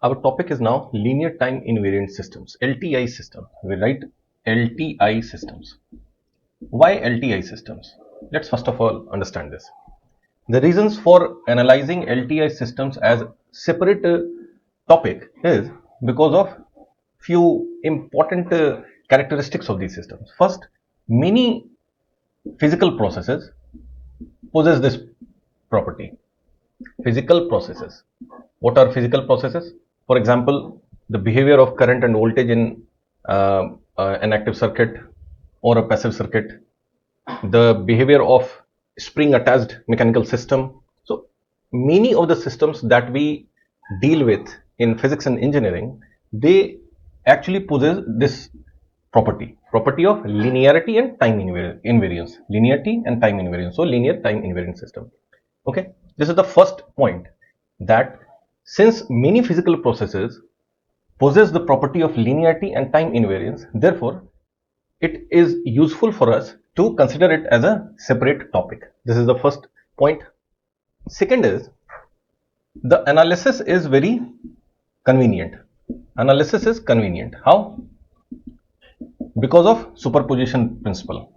Our topic is now linear time invariant systems, LTI system. We write LTI systems. Why LTI systems? Let's first of all understand this. The reasons for analyzing LTI systems as separate topic is because of few important characteristics of these systems. First, many physical processes possess this property. Physical processes. What are physical processes? For example, the behavior of current and voltage in an active circuit or a passive circuit, the behavior of spring attached mechanical system. So many of the systems that we deal with in physics and engineering, they actually possess this property of linearity and time invariance. Linearity and time invariance. So linear time invariant system. Okay, this is the first point, that since many physical processes possess the property of linearity and time invariance, therefore it is useful for us to consider it as a separate topic. This is the first point. Second is, the analysis is very convenient. Analysis is convenient. How? Because of superposition principle.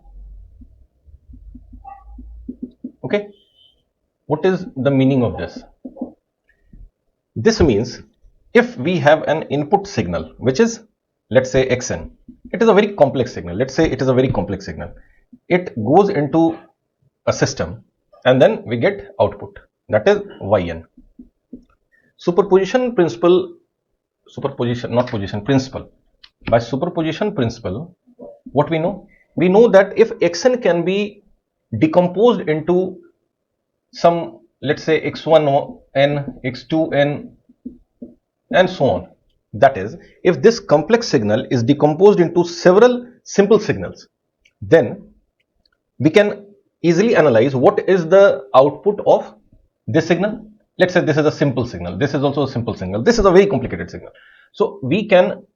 Okay, what is the meaning of this? This means if we have an input signal which is, let's say, xn, it is a very complex signal. Let's say it is a very complex signal. It goes into a system and then we get output, that is yn. Superposition principle, principle. By superposition principle, what we know? We know that if xn can be decomposed into some, let's say, x1n, x2n, and so on. That is, if this complex signal is decomposed into several simple signals, then we can easily analyze what is the output of this signal. Let's say this is a simple signal. This is also a simple signal. This is a very complicated signal. So we can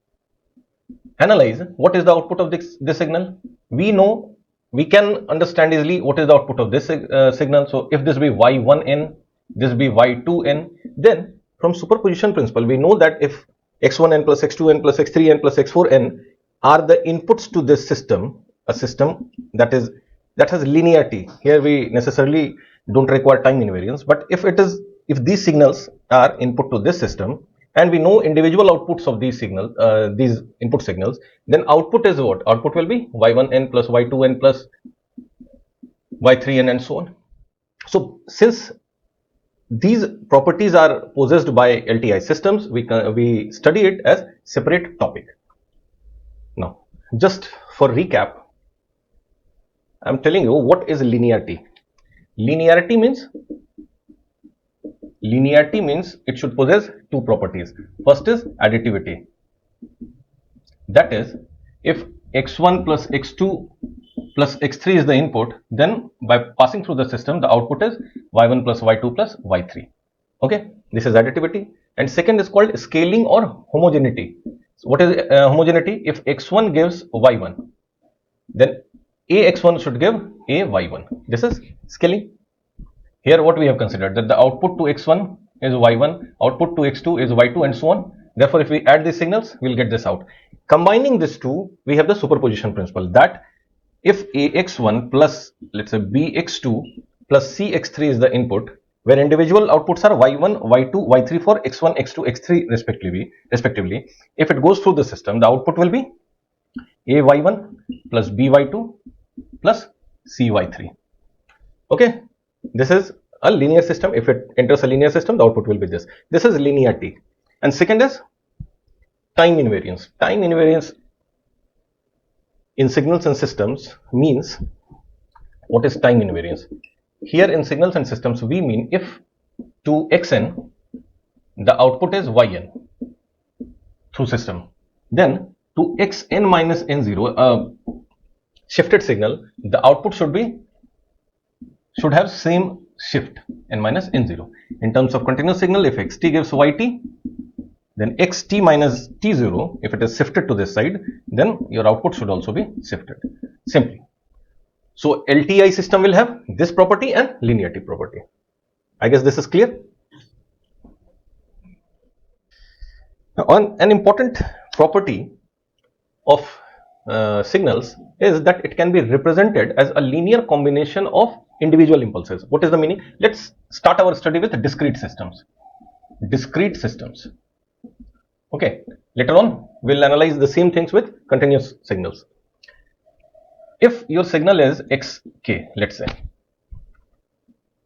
analyze what is the output of this signal. We know, we can understand easily what is the output of this signal. So if this be y1n, this be y2n, then from superposition principle we know that if x1n plus x2n plus x3n plus x4n are the inputs to this system, a system that has linearity. Here we necessarily don't require time invariance, but if these signals are input to this system and we know individual outputs of these signals, these input signals, then output is what? Output will be y1n plus y2n plus y3n and so on. So since these properties are possessed by LTI systems, we study it as separate topic. Now, just for recap, I am telling you what is linearity. Linearity means it should possess two properties. First is additivity. That is, if x1 plus x2 plus x3 is the input, then by passing through the system, the output is y1 plus y2 plus y3. Okay, this is additivity. And second is called scaling or homogeneity. So what is homogeneity? If x1 gives y1, then ax1 should give ay1. This is scaling. Here what we have considered, that the output to x1 is y1, output to x2 is y2, and so on. Therefore, if we add these signals, we will get this out. Combining these two, we have the superposition principle, that if ax1 plus, let's say, bx2 plus cx3 is the input, where individual outputs are y1, y2, y3 for x1, x2, x3 respectively, if it goes through the system, the output will be ay1 plus by2 plus cy3. Okay, this is a linear system. If it enters a linear system, the output will be this. This is linearity. And second is time invariance. Time invariance in signals and systems means, what is time invariance? Here in signals and systems, we mean if to xn the output is yn through system, then to xn minus n0, shifted signal, the output should have same shift, n minus n0. In terms of continuous signal, if xt gives yt, then xt minus t0, if it is shifted to this side, then your output should also be shifted, simply. So LTI system will have this property and linearity property. I guess this is clear. An important property of signals is that it can be represented as a linear combination of individual impulses. What is the meaning? Let's start our study with discrete systems. Discrete systems. Okay, later on we'll analyze the same things with continuous signals. If your signal is xk, let's say,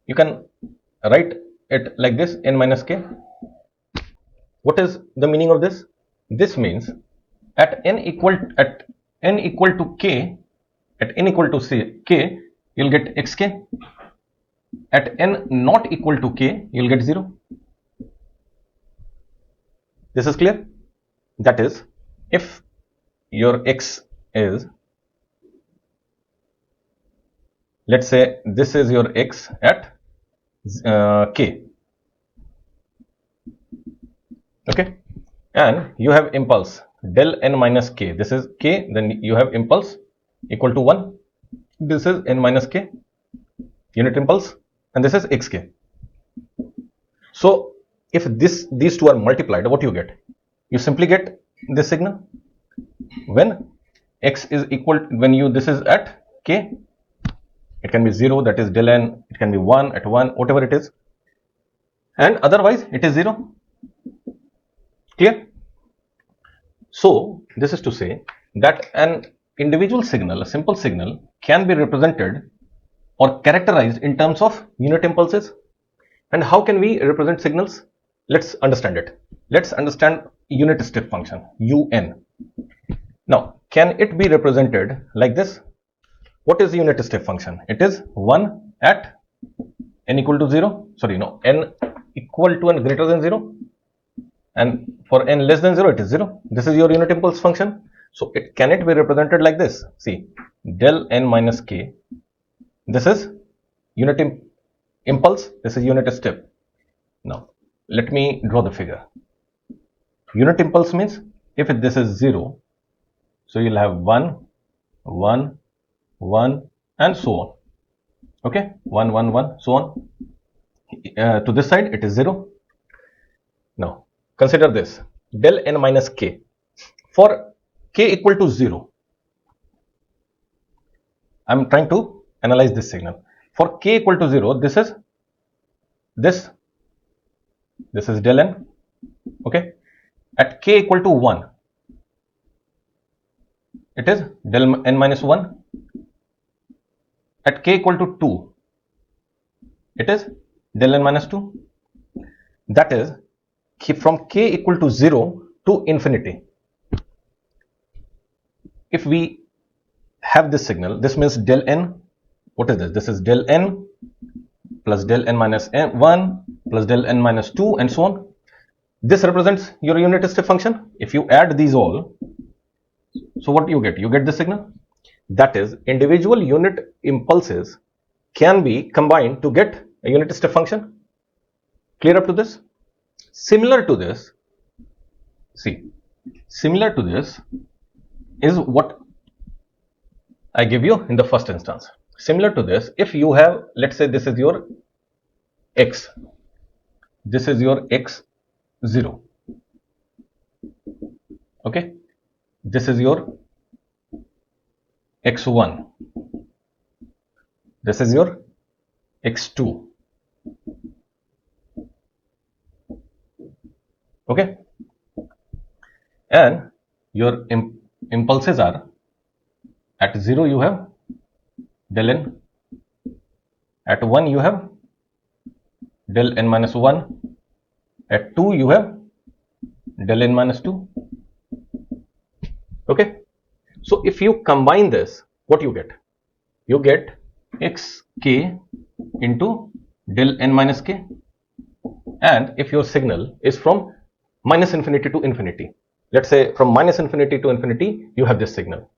you can write it like this, n minus k. What is the meaning of this? This means at n equal to k, at n equal to say k, you'll get xk. At n not equal to k, you'll get 0. This is clear? That is, if your x is, let's say this is your x at k, okay, and you have impulse del n minus k. This is k, then you have impulse equal to 1. This is n minus k, unit impulse, and this is xk. So if these two are multiplied, what you get? You simply get this signal when x is equal, this is at k, it can be 0, that is del n, it can be 1 at 1, whatever it is, and otherwise it is 0. Clear? So this is to say that an individual signal, a simple signal, can be represented or characterized in terms of unit impulses. And how can we represent signals? Let's understand it. Let's understand unit step function, un. Now, can it be represented like this? What is the unit step function? It is 1 at n equal to 0, n equal to and greater than 0, and for n less than 0 it is 0. This is your unit impulse function. So can it be represented like this? See, del n minus k, this is unit impulse, this is unit step. Now let me draw the figure. Unit impulse means if this is 0, so you'll have 1, 1, 1 and so on. Okay, 1, 1, 1, so on. To this side it is 0. Now consider this, del n minus k. For k equal to 0, I am trying to analyze this signal. For k equal to 0, this is del n. Okay, at k equal to 1, it is del n minus 1. At k equal to 2, it is del n minus 2. That is, from k equal to 0 to infinity. If we have this signal, this means del n. What is this? This is del n plus del n minus 1 plus del n minus 2 and so on. This represents your unit step function. If you add these all, so what do you get? You get this signal. That is, individual unit impulses can be combined to get a unit step function. Clear up to this? Similar to this, see, similar to this is what I give you in the first instance. Similar to this, if you have, let's say this is your x, this is your x0, okay, this is your x1, this is your x2, okay, and your impulses are at 0 you have del n, at 1 you have del n minus 1, at 2 you have del n minus 2. Okay, so if you combine this, what you get? You get xk into del n minus k. And if your signal is from minus infinity to infinity, let's say from minus infinity to infinity, you have this signal.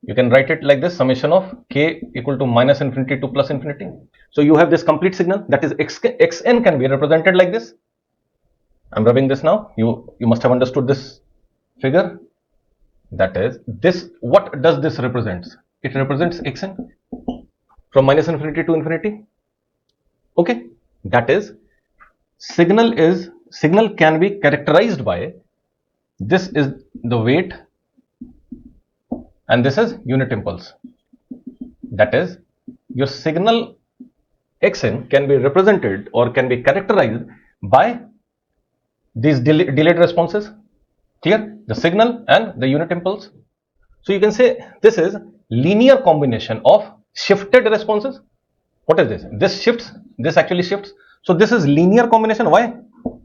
You can write it like this, summation of k equal to minus infinity to plus infinity. So you have this complete signal, that is xn can be represented like this. I'm rubbing this now. You must have understood this figure. That is, this, what does this represent? It represents xn from minus infinity to infinity. Okay, that is, signal can be characterized by this is the weight and this is unit impulse. That is, your signal xn can be represented or can be characterized by these delayed responses. Clear? The signal and the unit impulse. So you can say this is linear combination of shifted responses. What is this? This shifts, this actually shifts. So this is linear combination. Why?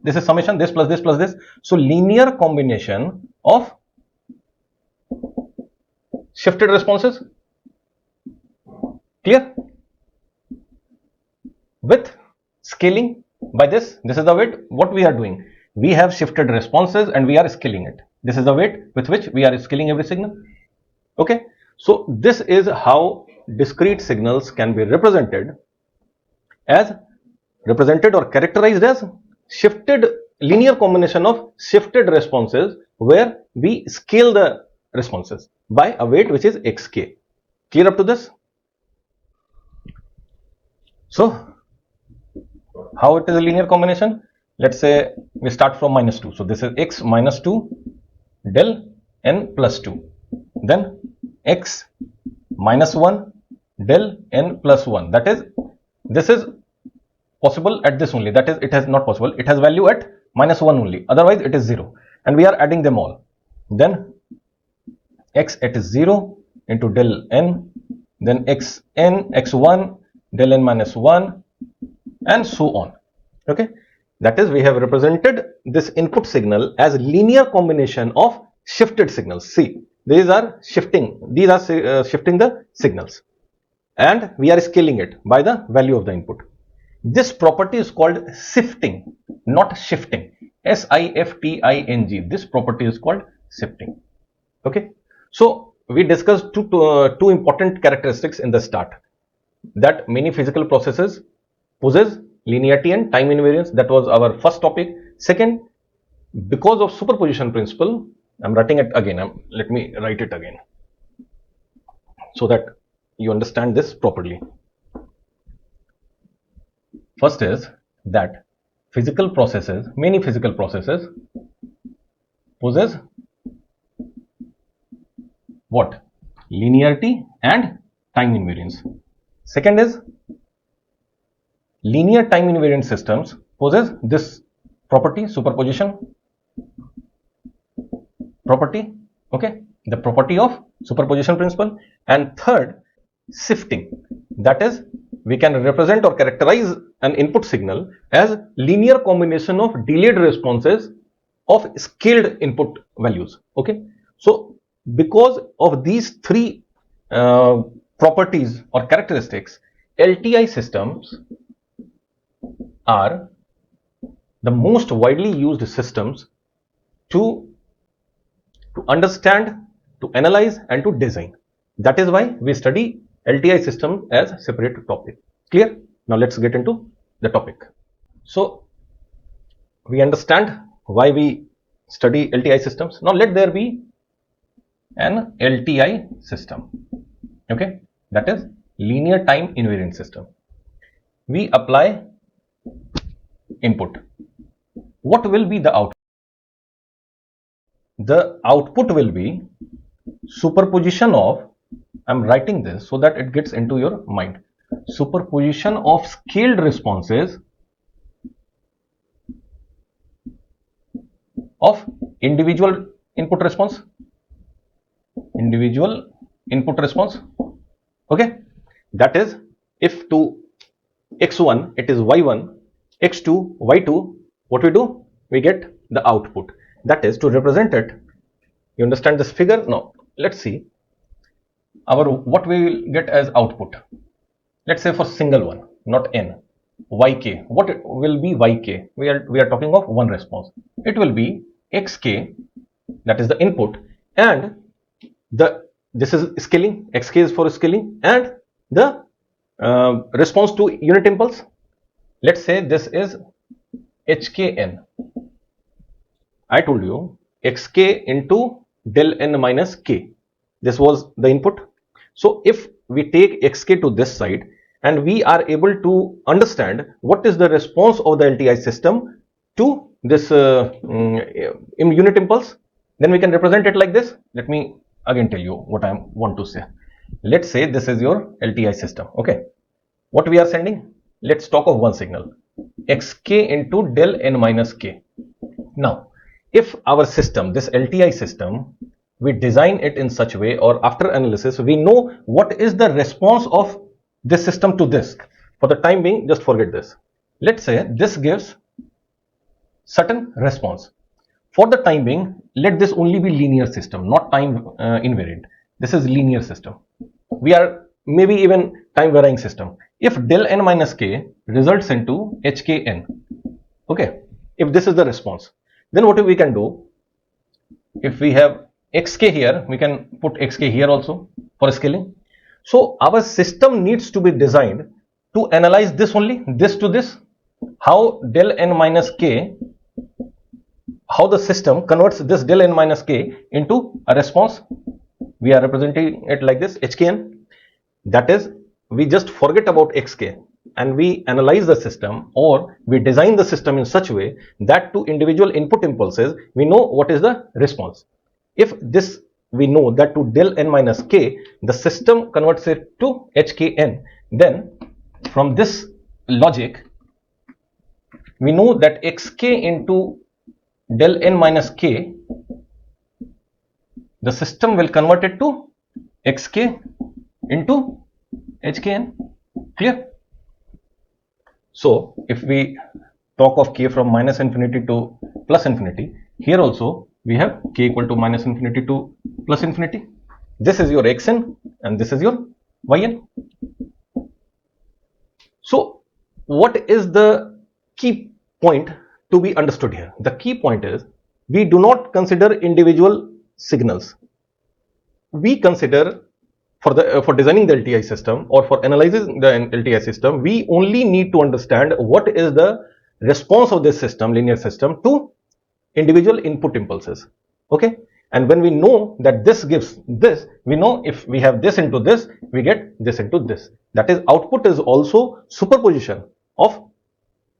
This is summation, this plus this plus this. So linear combination of shifted responses. Clear? With scaling by this is the weight. What we are doing? We have shifted responses and we are scaling it. This is the weight with which we are scaling every signal. Okay. So this is how discrete signals can be represented or characterized as shifted linear combination of shifted responses where we scale the responses by a weight which is xk. Clear up to this? So how it is a linear combination? Let's say we start from -2. So this is x minus 2 del n plus 2. Then x minus 1 del n plus 1. That is, this is possible at this only. That is, it has not possible. It has value at -1 only. Otherwise, it is 0. And we are adding them all. Then x at 0 into del n. Then xn, x1, del n minus 1, and so on. Okay. That is, we have represented this input signal as linear combination of shifted signals. See, these are shifting. These are shifting the signals, and we are scaling it by the value of the input. This property is called shifting, not shifting. Shifting. This property is called shifting. Okay. So we discussed two important characteristics in the start, that many physical processes possess linearity and time invariance. That was our first topic. Second, because of superposition principle, I'm writing it again. Let me write it again so that you understand this properly. First is that physical processes, many physical processes possess what? Linearity and time invariance. Second is linear time invariant systems possess this property, superposition property. Okay, the property of superposition principle. And third, shifting. That is, we can represent or characterize an input signal as linear combination of delayed responses of scaled input values. Okay, so because of these three properties or characteristics, LTI systems are the most widely used systems to understand, to analyze, and to design. That is why we study LTI system as a separate topic. Clear? Now let's get into the topic. So we understand why we study LTI systems. Now let there be an LTI system. Okay, that is linear time invariant system. We apply input. What will be the output? The output will be superposition of, I'm writing this so that it gets into your mind, superposition of scaled responses of individual input response. Okay, that is, if to x1 it is y1, x2 y2, what we do? We get the output. That is, to represent it, you understand this figure? Now let's see what we will get as output. Let's say for single one, not n, yk. What will be yk? We are talking of one response. It will be xk, that is the input, and this is scaling. Xk is for scaling, and the response to unit impulse. Let's say this is hkn. I told you xk into del n minus k. This was the input. So if we take xk to this side and we are able to understand what is the response of the LTI system to this unit impulse, then we can represent it like this. Let me again tell you what I want to say. Let's say this is your LTI system. Okay, what we are sending, let's talk of one signal, xk into del n minus k. Now if our system, this LTI system, we design it in such way, or after analysis we know what is the response of this system to this. For the time being, just forget this. Let's say this gives certain response. For the time being, let this only be linear system, not time invariant. This is linear system. We are maybe even time varying system. If del n minus k results into hkn, okay, if this is the response, then what we can do, if we have xk here, we can put xk here also for scaling. So our system needs to be designed to analyze this only, this to this, how del n minus k, how the system converts this del n minus k into a response. We are representing it like this, hkn. That is, we just forget about xk and we analyze the system, or we design the system in such way that to individual input impulses we know what is the response. If this we know that to del n minus k the system converts it to hkn, then from this logic we know that xk into del n minus k, the system will convert it to xk into hkn. Clear? So if we talk of k from minus infinity to plus infinity, here also we have k equal to minus infinity to plus infinity. This is your xn and this is your yn. So what is the key point to be understood here? The key point is, we do not consider individual signals. We consider for designing the LTI system, or for analyzing the LTI system, we only need to understand what is the response of this system, linear system, to individual input impulses. Okay, and when we know that this gives this, we know if we have this into this, we get this into this. That is, output is also superposition of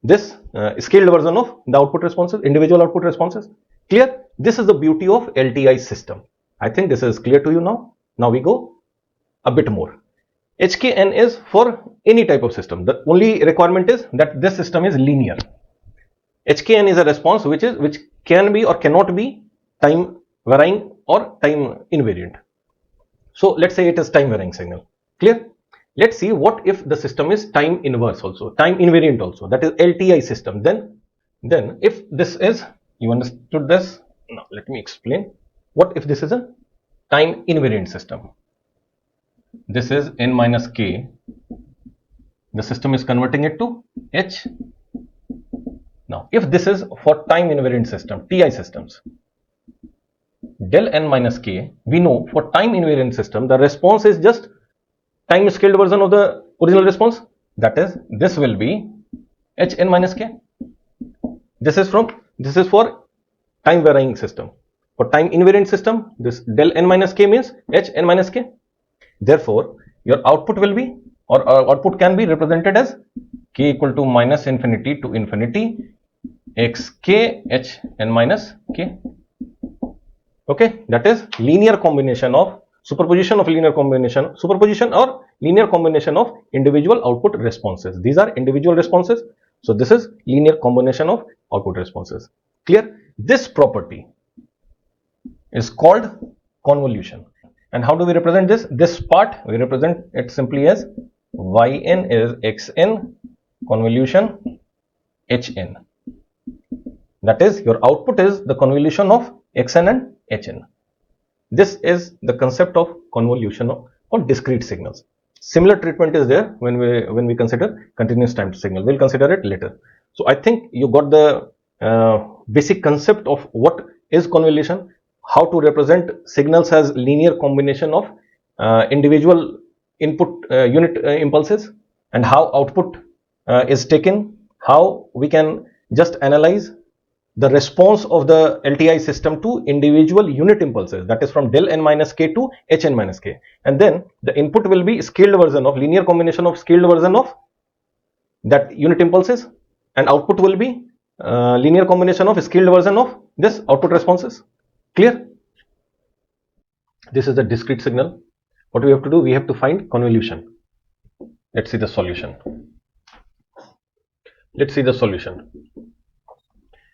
this scaled version of the output responses, individual output responses. Clear? This is the beauty of LTI system. I think this is clear to you now. Now we go a bit more. HKN is for any type of system. The only requirement is that this system is linear. HKN is a response which can be or cannot be time varying or time invariant. So let's say it is time varying signal. Clear? Let's see what if the system is time inverse also, time invariant also, that is LTI system. Then if this is, you understood this? Now let me explain. What if this is a time invariant system? This is n minus k. The system is converting it to h. Now, if this is for time invariant system, TI systems, del n minus k, we know for time invariant system, the response is just time scaled version of the original response. That is, this will be h n minus k. This is for time varying system. For time invariant system, this del n minus k means h n minus k. Therefore, your output will be, or output can be represented as k equal to minus infinity to infinity xk h n minus k. Okay, that is linear combination of superposition of linear combination, superposition or linear combination of individual output responses. These are individual responses. So this is linear combination of output responses. Clear? This property is called convolution. And how do we represent this? This part we represent it simply as yn is xn convolution hn. That is, your output is the convolution of xn and hn. This is the concept of convolution or discrete signals. Similar treatment is there when we consider continuous time signal. We'll consider it later. So I think you got the basic concept of what is convolution, how to represent signals as linear combination of individual input unit impulses, and how output is taken, how we can just analyze the response of the LTI system to individual unit impulses, that is from del n minus k to h n minus k, and then the input will be scaled version of linear combination of scaled version of that unit impulses, and output will be linear combination of scaled version of this output responses. Clear? This is the discrete signal. What we have to do, we have to find convolution. Let's see the solution. Let's see the solution.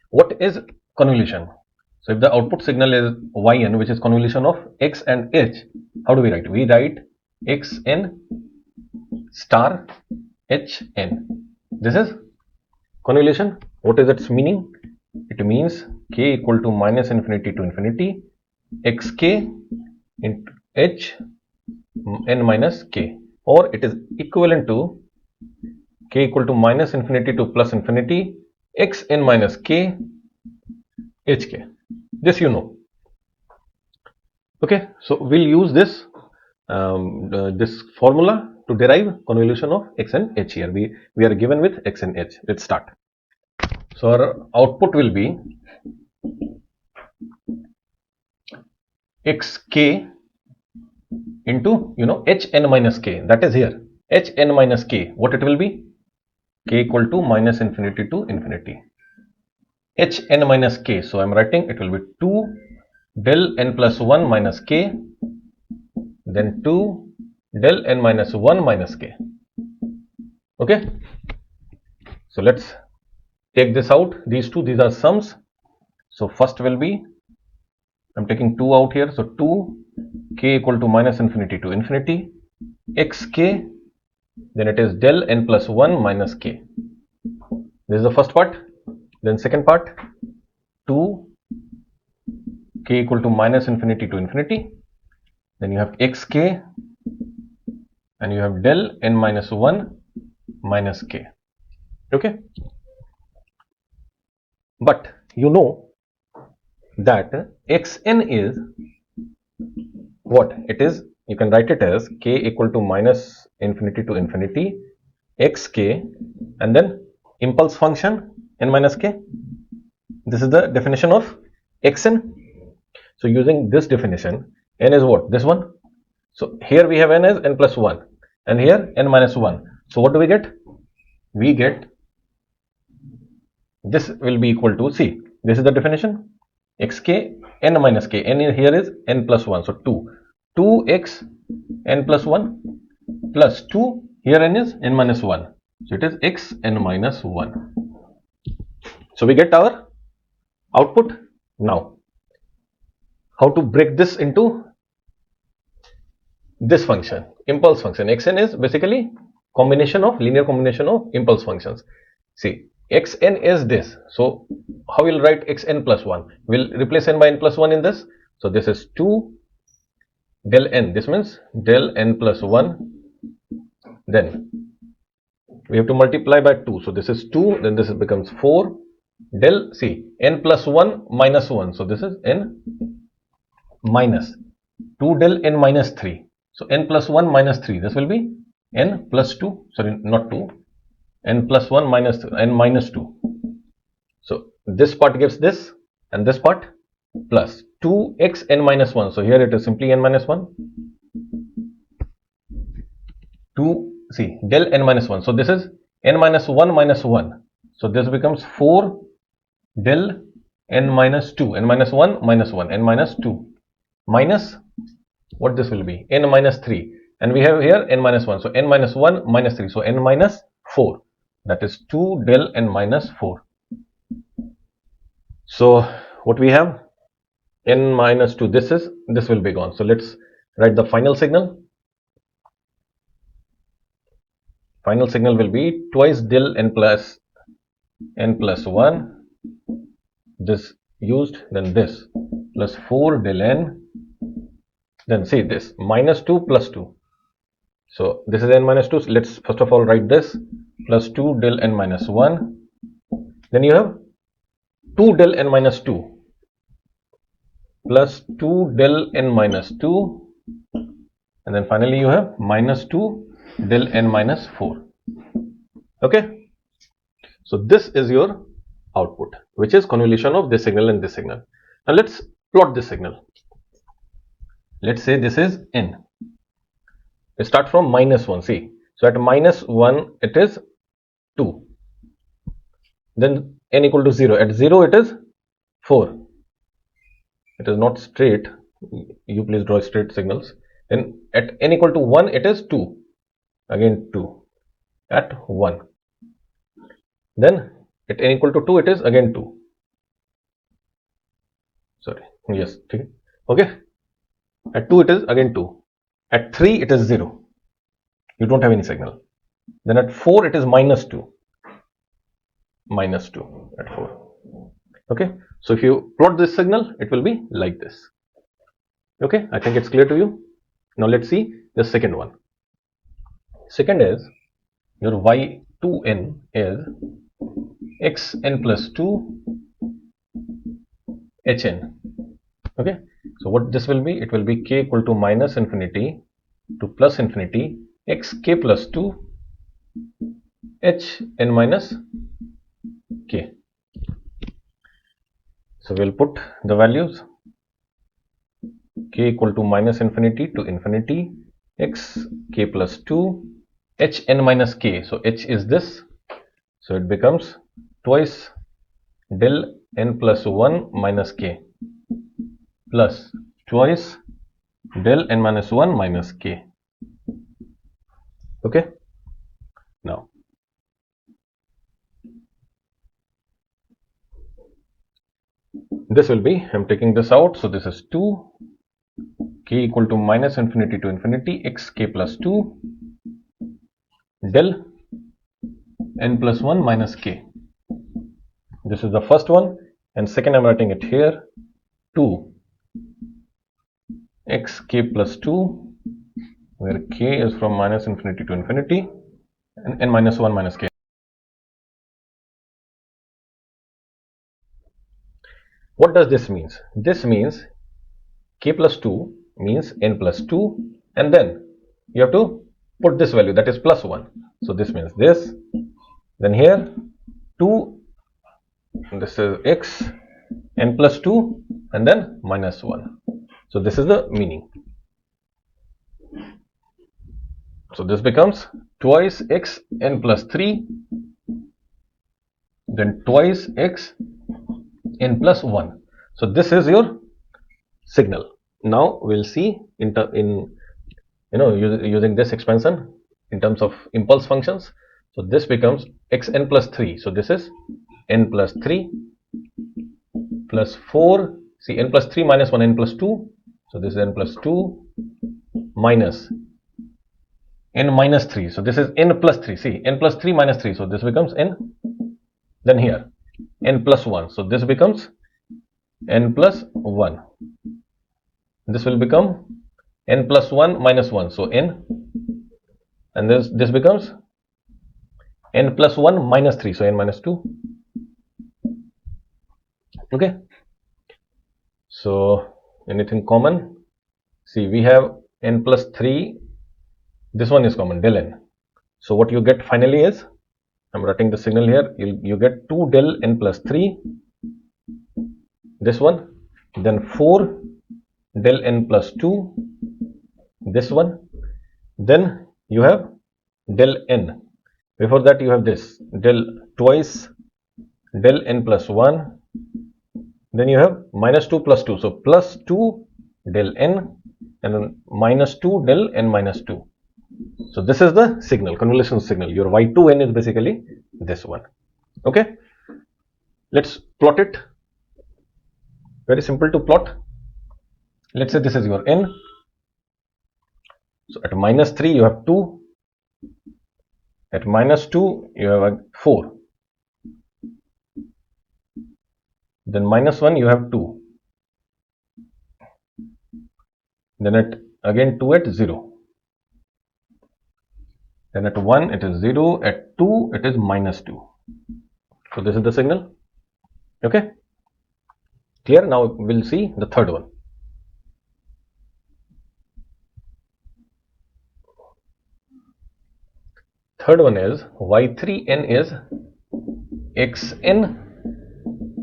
What is convolution? So if the output signal is yn, which is convolution of x and h, how do we write? We write xn star hn. This is convolution. What is its meaning? It means k equal to minus infinity to infinity xk into h n minus k, or it is equivalent to k equal to minus infinity to plus infinity x n minus k hk. This you know. Okay, so we'll use this this formula to derive convolution of x and h here. We are given with x and h. Let's start. So our output will be xk into hn minus k, that is here hn minus k. What it will be? K equal to minus infinity to infinity hn minus k. So I am writing it will be 2 del n plus 1 minus k, then 2 del n minus 1 minus k. Okay, so let's take this out. These are sums. So first will be, I'm taking 2 out here, so 2 k equal to minus infinity to infinity xk, then it is del n plus 1 minus k. This is the first part. Then second part, 2 k equal to minus infinity to infinity, then you have xk and you have del n minus 1 minus k. Okay, but you know that xn is what it is. You can write it as k equal to minus infinity to infinity xk and then impulse function n minus k. This is the definition of xn. So using this definition, n is what? This one. So here we have n as n plus 1 and here n minus 1. So what do we get? We get this will be equal to, see, this is the definition, xk n minus k. N here is n plus 1. So 2x n plus 1 plus 2, here n is n minus 1. So it is x n minus 1. So we get our output. Now, how to break this into this function, impulse function? Xn is basically linear combination of impulse functions. See, xn is this. So how we'll write xn plus 1? We'll replace n by n plus 1 in this. So this is 2 del n. This means del n plus 1. Then we have to multiply by 2. So this is 2. Then this becomes 4 del, see, n plus 1 minus 1. So this is n minus 2 del n minus 3. So n plus 1 minus 3. This will be n plus 2. Sorry, not 2. N plus 1 minus n minus 2. So this part gives this and this part plus 2x n minus 1. So here it is simply n minus 1. 2, see, del n minus 1. So this is n minus 1 minus 1. So this becomes 4 del n minus 2. N minus 1 minus 1. N minus 2 minus what this will be? N minus 3. And we have here n minus 1. So n minus 1 minus 3. So n minus 4. That is 2 del n minus 4. So what we have? N minus 2. This will be gone. So let's write the final signal. Final signal will be twice del n plus 1. This used, then this plus 4 del n. Then see this minus 2 plus 2. So this is n minus 2. So let's first of all write this plus 2 del n minus 1. Then you have 2 del n minus 2 plus 2 del n minus 2. And then finally you have minus 2 del n minus 4. Okay. So this is your output, which is convolution of this signal and this signal. Now let's plot this signal. Let's say this is n. We start from minus 1. See, so at minus 1 it is 2. Then n equal to 0. At 0 it is 4. it is not straight, you please draw straight signals. Then at n equal to 1 it is 2, again 2 at 1. Then at n equal to 2 it is again 2. Sorry, yes, okay. At 2 it is again 2. At 3 it is 0. You don't have any signal. Then at 4 it is minus 2. Minus 2 at 4. Okay. So if you plot this signal, it will be like this. Okay. I think it's clear to you. Now let's see the second one. Second is your y2n is xn plus 2 hn. Okay. So what this will be? It will be k equal to minus infinity to plus infinity xk plus 2 hn minus k. So we'll put the values k equal to minus infinity to infinity x k plus 2 hn minus k. So h is this, so it becomes twice del n plus 1 minus k plus twice del n minus 1 minus k. Okay. Now this will be, I'm taking this out, so this is 2 k equal to minus infinity to infinity x k plus 2 del n plus 1 minus k. This is the first one, and second I'm writing it here, 2 x k plus 2, where k is from minus infinity to infinity, and n minus 1 minus k. What does this mean? This means k plus 2 means n plus 2, and then you have to put this value, that is plus 1. So this means this, then here 2, this is x, n plus 2, and then minus 1. So this is the meaning. So this becomes twice x n plus 3, then twice x n plus 1. So this is your signal. Now we'll see using this expansion in terms of impulse functions. So this becomes xn plus 3. So this is n plus 3 plus 4. See, n plus 3 minus 1, n plus 2. So this is n plus 2 minus n minus 3. So this is n plus 3. See, n plus 3 minus 3. So this becomes n. Then here n plus 1. So this becomes n plus 1. This will become n plus 1 minus 1. So n. And this becomes n plus 1 minus 3. So n minus 2. Okay. So anything common? See, we have n plus 3. This one is common, del n. So what you get finally is, I'm writing the signal here, you get 2 del n plus 3, this one, then 4 del n plus 2, this one, then you have del n. Before that you have this, del twice del n plus 1, then you have minus 2 plus 2, so plus 2 del n, and then minus 2 del n minus 2. So this is the signal, convolution signal. Your y2n is basically this one. Okay. Let's plot it. Very simple to plot. Let's say this is your n. So at minus 3 you have 2. At minus 2 you have 4. Then minus 1 you have 2. Then at again 2 at 0. Then at 1 it is 0, at 2 it is minus 2. So this is the signal. Okay. Clear? Now we'll see the third one. Third one is y3n is xn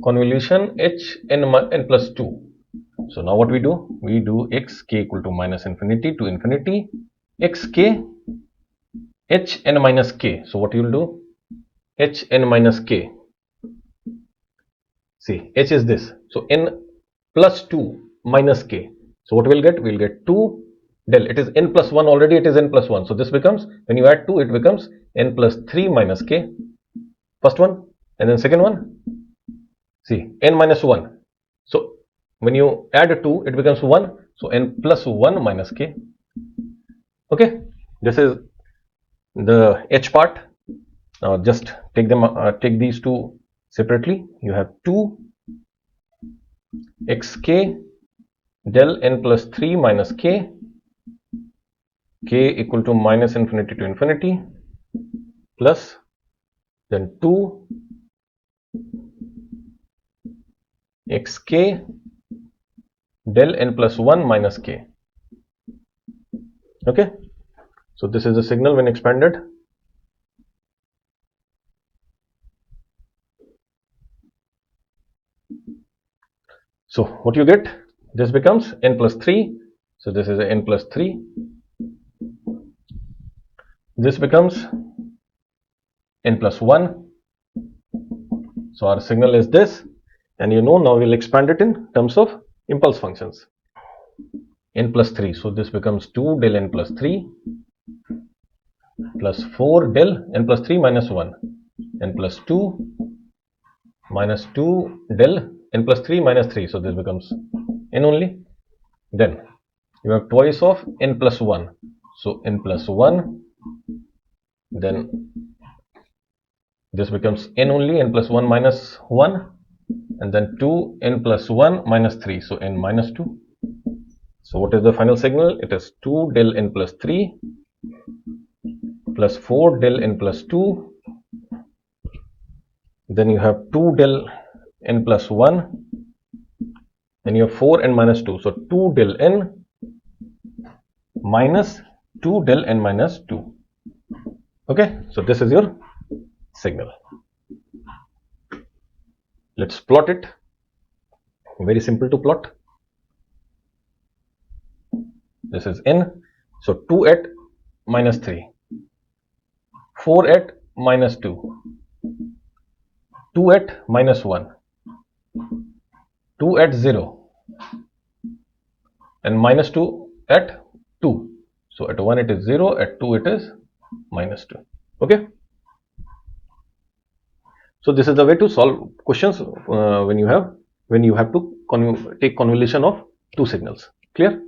convolution hn n plus 2. So now what we do? We do xk equal to minus infinity to infinity xk hn minus k. So what you will do? Hn minus k. See, h is this. So n plus 2 minus k. So what we'll get? We'll get 2 del. It is n plus 1 already. It is n plus 1. So this becomes, when you add 2, it becomes n plus 3 minus k. First one, and then second one. See, n minus 1. So when you add 2, it becomes 1. So n plus 1 minus k. Okay, this is the h part. Now just take them, take these two separately. You have 2 xk del n plus 3 minus k, k equal to minus infinity to infinity, plus then 2 xk del n plus 1 minus k. Okay, so this is the signal when expanded. So what you get? This becomes n plus 3. So this is a n plus 3. This becomes n plus 1. So our signal is this, and you know, now we'll expand it in terms of impulse functions. N plus 3. So this becomes 2 del n plus 3 plus 4 del n plus 3 minus 1, n plus 2 minus 2 del n plus 3 minus 3. So this becomes n only. Then you have twice of n plus 1. So n plus 1. Then this becomes n only, n plus 1 minus 1. And then 2 n plus 1 minus 3. So n minus 2. So what is the final signal? It is 2 del n plus 3 plus 4 del n plus 2. Then you have 2 del n plus 1. Then you have 4 n minus 2. So 2 del n minus 2 del n minus 2. Okay, so this is your signal. Let's plot it. Very simple to plot. This is n. So 2 at minus 3, 4 at minus 2, 2 at minus 1, 2 at 0, and minus 2 at 2. So at 1 it is 0, at 2 it is minus 2. Okay. So this is the way to solve questions when you have to take convolution of two signals. Clear?